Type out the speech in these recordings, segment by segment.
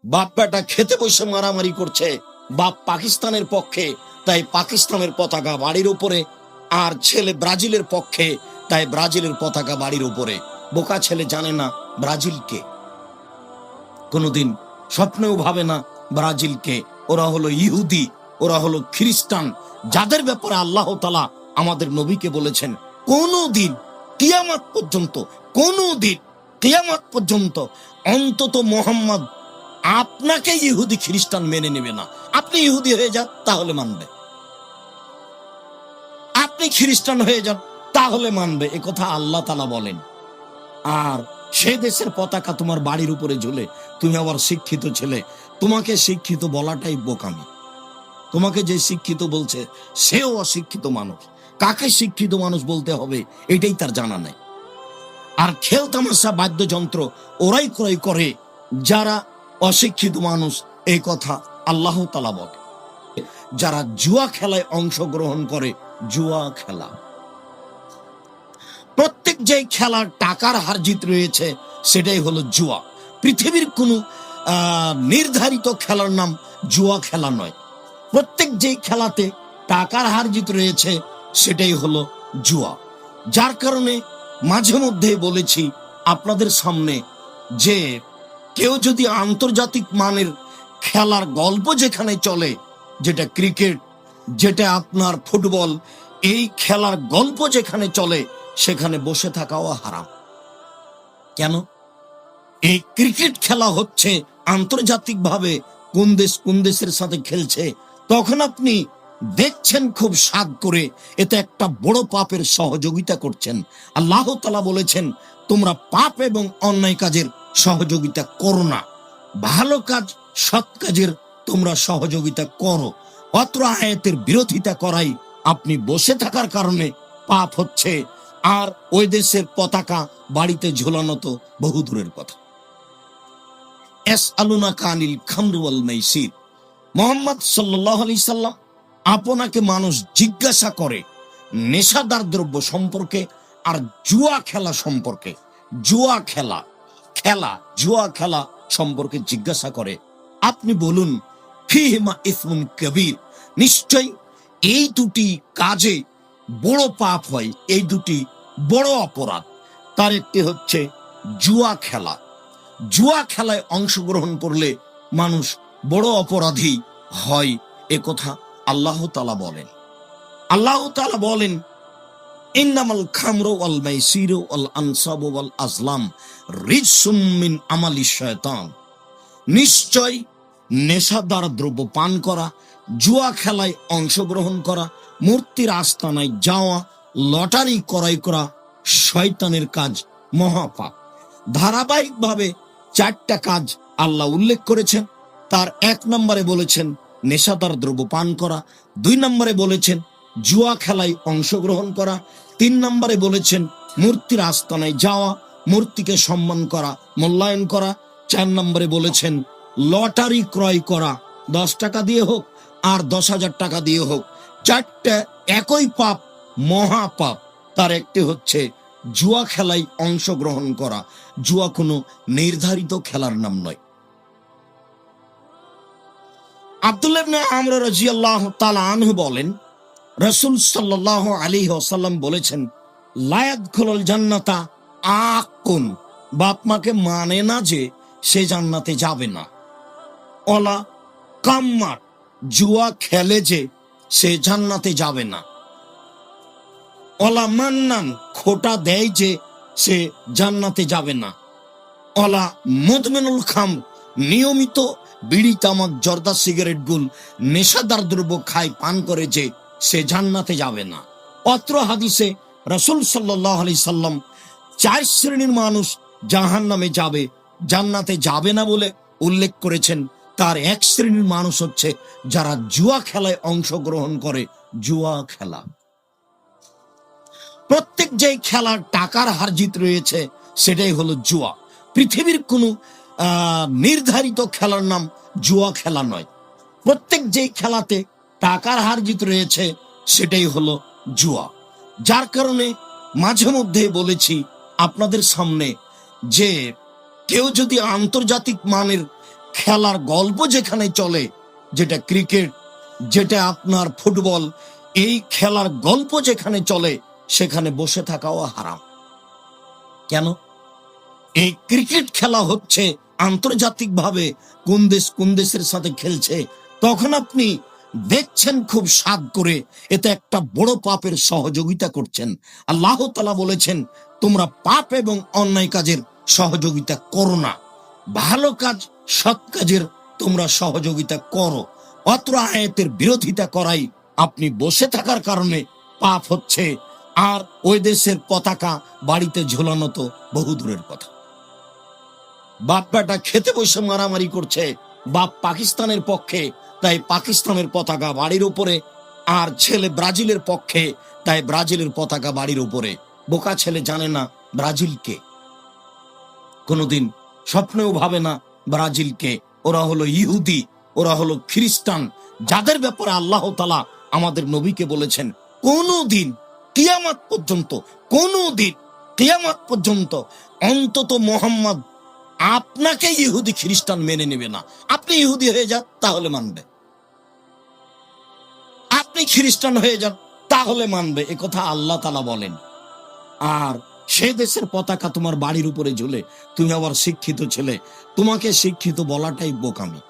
বাপ বেটা খেতে বসে মারামারি করছে, বাপ পাকিস্তানের পক্ষে তাই পাকিস্তানের পতাকা বাড়ির উপরে, আর ছেলে ব্রাজিলের পক্ষে তাই ব্রাজিলের পতাকা বাড়ির উপরে। বোকা ছেলে জানে না ব্রাজিলকে, কোনোদিন স্বপ্নেও ভাবে না ব্রাজিলকে। ওরা হলো ইহুদি, ওরা হলো খ্রিস্টান, যাদের ব্যাপারে আল্লাহ তাআলা আমাদের নবীকে বলেছেন কোনদিন কিয়ামত পর্যন্ত, কোনদিন কিয়ামত পর্যন্ত অন্তত মোহাম্মদ আপনাকে ইহুদি খ্রিস্টান মেনে নেবে না। আপনি ইহুদি হয়ে যান তাহলে মানবে, আপনি খ্রিস্টান হয়ে যান তাহলে মানবে, এ কথা আল্লাহ তাআলা বলেন। আর সেই দেশের পতাকা তোমার বাড়ির উপরে ঝুলে, তুমি আবার শিক্ষিত ছেলে, তোমাকে শিক্ষিত বলাটাই বোকামি। তোমাকে যে শিক্ষিত বলছে সেও অশিক্ষিত মানুষ, কাকে শিক্ষিত মানুষ বলতে হবে এটাই তার জানা নাই। আর খেল তামাশা বাদ্যযন্ত্র ওরাই ক্রয় করে যারা অশিক্ষিত মানুষ, এই কথা আল্লাহ তাআলা বলে। যারা জুয়া খেলায় অংশগ্রহণ করে, জুয়া খেলা, প্রত্যেক যে খেলার টাকার হার জিত রয়েছে সেটাই হলো জুয়া। পৃথিবীর কোনো নির্ধারিত খেলার নাম জুয়া খেলা নয়। প্রত্যেক যে খেলাতে টাকার হার জিত রয়েছে সেটাই হলো জুয়া। যার কারণে মাঝে মধ্যে বলেছি আপনাদের সামনে যে কেউ যদি আন্তর্জাতিক মানের খেলার গল্প যেখানে চলে, যেটা ক্রিকেট, যেটা আপনার ফুটবল, এই খেলার গল্প যেখানে চলে সেখানে বসে থাকাও হারাম। কেন? এই ক্রিকেট খেলা হচ্ছে আন্তর্জাতিকভাবে কোন দেশ কোন দেশের সাথে খেলছে, তখন আপনি দেখছেন খুব সাধ করে, এতে একটা বড় পাপের সহযোগিতা করছেন। আল্লাহ তাআলা বলেছেন তোমরা পাপ এবং অন্যায় কাজের সহযোগিতা করো না, ভালো কাজ সৎ কাজের তোমরা সহযোগিতা করো। অত্র আয়াতের বিরোধিতা করাই আপনি বসে থাকার কারণে পাপ হচ্ছে। আর ওই দেশের পতাকা বাড়িতে ঝোলানো তো বহু দূরের কথা। ইয়াসআলুনাকা আনিল খামরি ওয়াল মাইসির, মুহাম্মদ সাল্লাল্লাহু আলাইহি সাল্লাম আপনাকে মানুষ জিজ্ঞাসা করে নেশাদার দ্রব্য সম্পর্কে আর জুয়া খেলা সম্পর্কে। জুয়া খেলা জুয়া খেলা সম্পর্কে জিজ্ঞাসা করে, আপনি বলুন ফিহিমা ইসমুন কবির, নিশ্চয় এই দুটি কাজে বড় পাপ হয়, এই দুটি বড় অপরাধ। তার একটি হচ্ছে জুয়া খেলা। জুয়া খেলায় অংশগ্রহণ করলে মানুষ বড় অপরাধী হয়, এ কথা আল্লাহ তাআলা বলেন। আল্লাহ তাআলা বলেন ইন্নামাল খামরু ওয়াল মাইসিরু ওয়াল আনসাবু ওয়াল আজলাম রিজসুম মিন আমালিশ শয়তান, নিশ্চয় নেশাদার দ্রব্য পান করা, জুয়া খেলায় অংশগ্রহণ করা, মূর্তির আস্তানায় যাওয়া, লটারি ক্রয় করা শয়তানের কাজ, মহাপাপ। ধারাবাহিকভাবে 4টা কাজ আল্লাহ উল্লেখ করেছেন। তার 1 নম্বরে বলেছেন নেশাদার দ্রব্য পান করা, 2 নম্বরে বলেছেন জুয়া খেলায় অংশগ্রহণ করা, 3 নম্বরে বলেছেন মূর্তির আস্তানায় যাওয়া, মূর্তিকে সম্মান করা, মূল্যায়ন করা, 4 নম্বরে বলেছেন লটারি ক্রয় করা, 10 টাকা দিয়ে হোক আর 10,000 টাকা দিয়ে হোক, 4টা একই পাপ, মহাপাপ। তার একটি হচ্ছে জুয়া খেলায় অংশগ্রহণ করা। জুয়া কোনো নির্ধারিত খেলার নাম নয়। আব্দুল্লাহ ইবনে আমর রাদিয়াল্লাহু তাআলা আনহু বলেন রাসূল সাল্লাল্লাহু আলাইহি ওয়াসাল্লাম বলেছেন লা ইয়াদখুলুল জান্নাতা আকুন, বাপ মাকে মানে না যে সে জান্নাতে যাবে না। ওয়ালা কাম্মার, জুয়া খেলে যে সে জান্নাতে যাবে না। ওয়ালা মান্নান, খোটা দেয় যে সে জান্নাতে যাবে না। ওয়ালা মুদমিনুল খামর, নিয়মিত বিড়ি তামাক জর্দা সিগারেট গুল নেশাদার দ্রব্য খায় পান করে যে সে জান্নাতে যাবে না। অত্র হাদিসে রাসূল সাল্লাল্লাহু আলাইহি সাল্লাম 4 শ্রেণীর মানুষ জাহান্নামে যাবে, জান্নাতে যাবে না বলে উল্লেখ করেছেন। তার 1 শ্রেণীর মানুষ হচ্ছে যারা জুয়া খেলায় অংশগ্রহণ করে। জুয়া খেলা, প্রত্যেক যে খেলার টাকার হার জিত রয়েছে সেটাই হলো জুয়া। পৃথিবীর কোনো নির্ধারিত খেলার নাম জুয়া খেলা নয়। প্রত্যেক যে খেলাতে টাকার হার জিত রয়েছে সেটাই হলো জুয়া। যার কারণে মাঝে মধ্যে বলেছি আপনাদের সামনে যে কেউ যদি আন্তর্জাতিক মানের খেলার গল্প যেখানে চলে, যেটা ক্রিকেট, যেটা আপনার ফুটবল, এই খেলার গল্প যেখানে চলে সেখানে বসে থাকাও হারাম। কেন? এই ক্রিকেট খেলা হচ্ছে আন্তর্জাতিকভাবে, কোন দেশের সাথে খেলছে, তখন আপনি দেখছেন খুব স্বাদ করে, এতে একটা বড় পাপের সহযোগিতা করছেন। আল্লাহ তাআলা বলেছেন, তোমরা পাপ এবং অন্যায় কাজের সহযোগিতা করো না, ভালো কাজ সৎ কাজের তোমরা সহযোগিতা করো। অত্র আয়াতের বিরোধিতা করাই আপনি বসে থাকার কারণে পাপ হচ্ছে। আর ওই দেশের পতাকা বাড়িতে ঝোলানো তো বহু দূরের কথা। বাপ বেটা খেতে বসে মারামারি করছে, বাপ পাকিস্তানের পক্ষে তাই পাকিস্তানের পতাকা বাড়ির উপরে, আর ছেলে ব্রাজিলের পক্ষে তাই ব্রাজিলের পতাকা বাড়ির উপরে। বোকা ছেলে জানে না ব্রাজিলকে, কোনোদিন স্বপ্নেও ভাবে না ব্রাজিলকে। ওরা হলো ইহুদি, ওরা হলো খ্রিস্টান, যাদের ব্যাপারে আল্লাহ তাআলা আমাদের নবীকে বলেছেন কোনদিন কিয়ামত পর্যন্ত, কোনদিন কিয়ামত পর্যন্ত অন্তত মোহাম্মদ আপনাকে ইহুদি খ্রিস্টান মেনে নেবে না। আপনি ইহুদি হয়ে যান তাহলে মানবে, আপনি খ্রিস্টান হয়ে যান তাহলে মানবে, এ কথা আল্লাহ তাআলা বলেন। আর সে দেশের পতাকা তোমার বাড়ির উপরে ঝুলে, তুমি আবার শিক্ষিত ছেলে, তোমাকে শিক্ষিত বলাটাই বোকামি।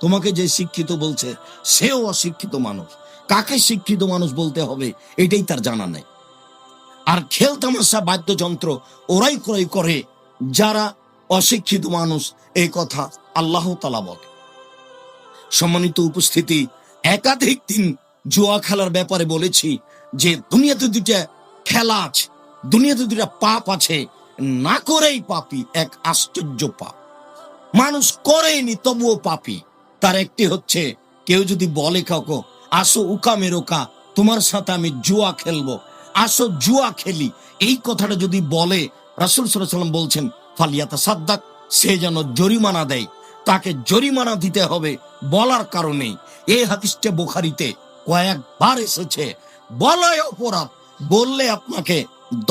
তোমাকে যে শিক্ষিত বলছে সেও অশিক্ষিত মানুষ, কাকে শিক্ষিত মানুষ বলতে হবে এটাই তার জানা নেই। আর খেল তামাশা বাদ্যযন্ত্র ওরাই ক্রয় করে যারা অশিক্ষিত মানুষ, এই কথা আল্লাহ তাআলা বলে। সম্মানিত উপস্থিতি, একাধিক দিন জুয়া খেলার ব্যাপারে বলেছি যে দুনিয়াতে দুইটা খেলা আছে, দুনিয়াতে দুইটা পাপ আছে, না করেই পাপী, এক আশ্চর্য পাপ। মানুষ করেনি তবুও পাপী। তার একটি হচ্ছে, কেউ যদি বলে কাউকে আসো উকা মেরোকা, তোমার সাথে আমি জুয়া খেলবো, আসো জুয়া খেলি, এই কথাটা যদি বলে, রাসূল সাল্লাল্লাহু আলাইহি ওয়াসাল্লাম বলছেন ফালিয়াতা সাদ্দাক, সে যেন জরিমানা দেয়, তাকে জরিমানা দিতে হবে বলার কারণে। এই হাদিসটা বুখারীতে কয়েকবার এসেছে। বলায় অপরাধ, বললে আপনাকে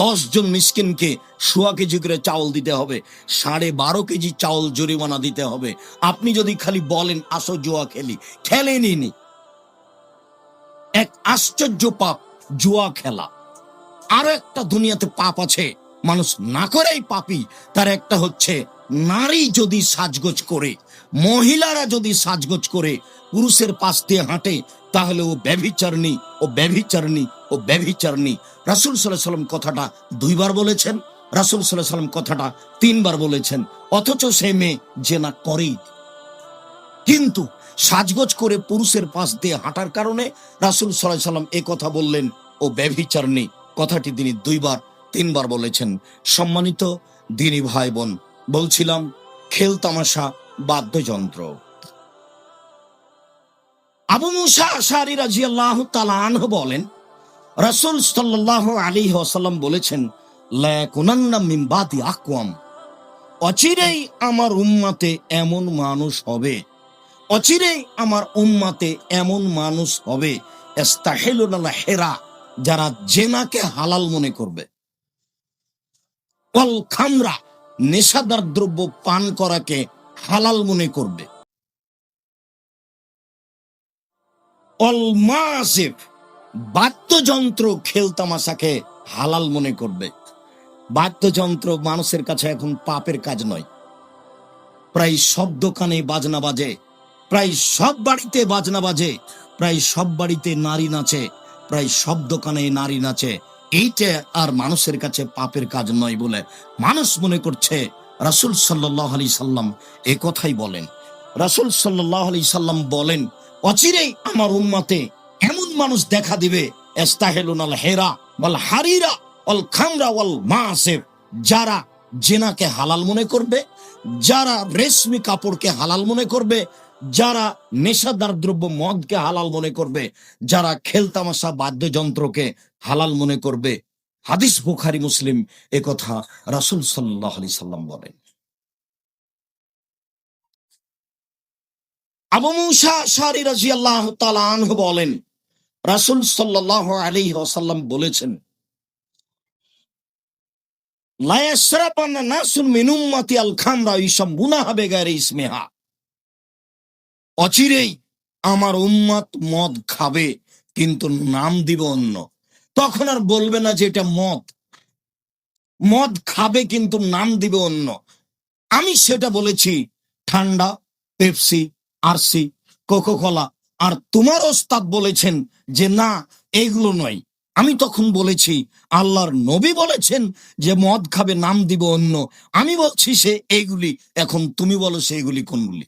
10 জন মিসকিনকে 1.25 কেজি করে চাউল দিতে হবে, 12.5 কেজি চাউল জরিমানা দিতে হবে। আপনি যদি খালি বলেন আসো জুয়া খেলি, খেলেনি। এক আশ্চর্য পাপ জুয়া খেলা। আরো একটা দুনিয়াতে পাপ আছে, মানুষ না করেই পাপী। তার একটা হচ্ছে, নারী যদি সাজগোজ করে, মহিলারা যদি সাজগোজ করে পুরুষের পাশ দিয়ে হাঁটে, তাহলে ও ব্যভিচারিণী, ও ব্যভিচারিণী, ও ব্যভিচারিণী। রাসূল সাল্লাল্লাহু আলাইহি ওয়াসাল্লাম কথাটা 2 বার বলেছেন, রাসূল সাল্লাল্লাহু আলাইহি ওয়াসাল্লাম কথাটা 3 বার বলেছেন, অথচ সে মেয়ে জেনা করেই। কিন্তু সাজগোজ করে পুরুষের পাশ দিয়ে হাঁটার কারণে রাসূল সাল্লাল্লাহু আলাইহি ওয়াসাল্লাম এ কথা বললেন, ও ব্যভিচারিণী। কথাটি তিনি 2 বার 3 বার বলেছেন। সম্মানিত দিনী ভাই বোন, বলছিলাম খেল তামাশা বাদ্যযন্ত্র। আবু মুসা আশআরী রাদিয়াল্লাহু তাআলা আনহু বলেন, রাসূল সাল্লাল্লাহু আলাইহি ওয়াসাল্লাম বলেছেন, লা ইয়াকুনান্না মিন বাদি আকওয়াম, অচিরেই আমার উম্মতে এমন মানুষ হবে, অচিরেই আমার উম্মতে এমন মানুষ হবে, ইস্তাহিলুল হেরা, যারা জেনাকে হালাল মনে করবে, ওয়াল খামরা, নেশাদার দ্রব্য পান করাকে হালাল মনে করবে, ওয়াল মাসিফ, বাদ্যযন্ত্র খেলতামাশাকে হালাল মনে করবে। বাদ্যযন্ত্র মানুষের কাছে এখন পাপের কাজ নয়। প্রায় সব দোকানে বাজনা বাজে, প্রায় সব বাড়িতে বাজনা বাজে, প্রায় সব বাড়িতে নারী নাচে, প্রায় সব দোকানে নারী নাচে। এইটা আর মানুষের কাছে পাপের কাজ নয় বলে মানুষ মনে করছে। রাসূল সাল্লাল্লাহু আলাইহি সাল্লাম এ কথাই বলেন। রাসূল সাল্লাল্লাহু আলাইহি সাল্লাম বলেন, অচিরেই আমার উম্মতে এমন মানুষ দেখা দিবে, ইস্তাহিলুনাল হেরা ওয়াল হারিরা ওয়াল খামরা ওয়াল মাসিফ, যারা জেনাকে হালাল মনে করবে, যারা রেশমি কাপড়কে হালাল মনে করবে, যারা নেশাদার দ্রব্য মদকে হালাল মনে করবে, যারা খেলতামাশা বাদ্যযন্ত্রকে হালাল মনে করবে। হাদিস বুখারী মুসলিম, এ কথা রাসূল সাল্লাল্লাহু আলাইহি সাল্লাম বলেন। আবু মুসা আশআরী রাদিয়াল্লাহু তাআলা আনহু বলেন, রাসূল সাল্লাল্লাহু আলাইহি ওয়াসাল্লাম বলেছেন, লা ইয়াশরাবান্না নাসুন মিন উম্মতি আল খামরা ইউসাম্মুনাহা বিগাইরি ইসমিহা, অচিরেই আমার উম্মত মদ খাবে, কিন্তু নাম দিব অন্য। তখন আর বলবে না যে এটা মদ, মদ খাবে কিন্তু নাম দিবে অন্য। আমি সেটা বলেছি ঠান্ডা, পেপসি, আরসি, কোকোকোলা। আর তোমার ওস্তাদ বলেছেন যে না, এগুলো নয়। আমি তখন বলেছি আল্লাহর নবী বলেছেন যে মদ খাবে নাম দিব অন্য। আমি বলছি সে এইগুলি। এখন তুমি বলো সেগুলি কোনগুলি,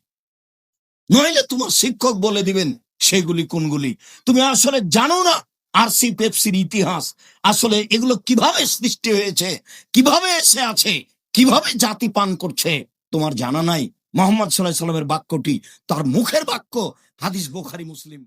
নইলে তোমার শিক্ষক বলে দিবেন সেগুলি কোনগুলি। তুমি আসলে জানো না আরসি পেপসির ইতিহাস, আসলে এগুলো কিভাবে সৃষ্টি হয়েছে, কিভাবে এসে আছে, কিভাবে জাতি পান করছে, তোমার জানা নাই। মোহাম্মদ সাল্লাল্লাহু আলাইহি সাল্লামের বাক্যটি তার মুখের বাক্য, হাদিস বুখারী মুসলিম।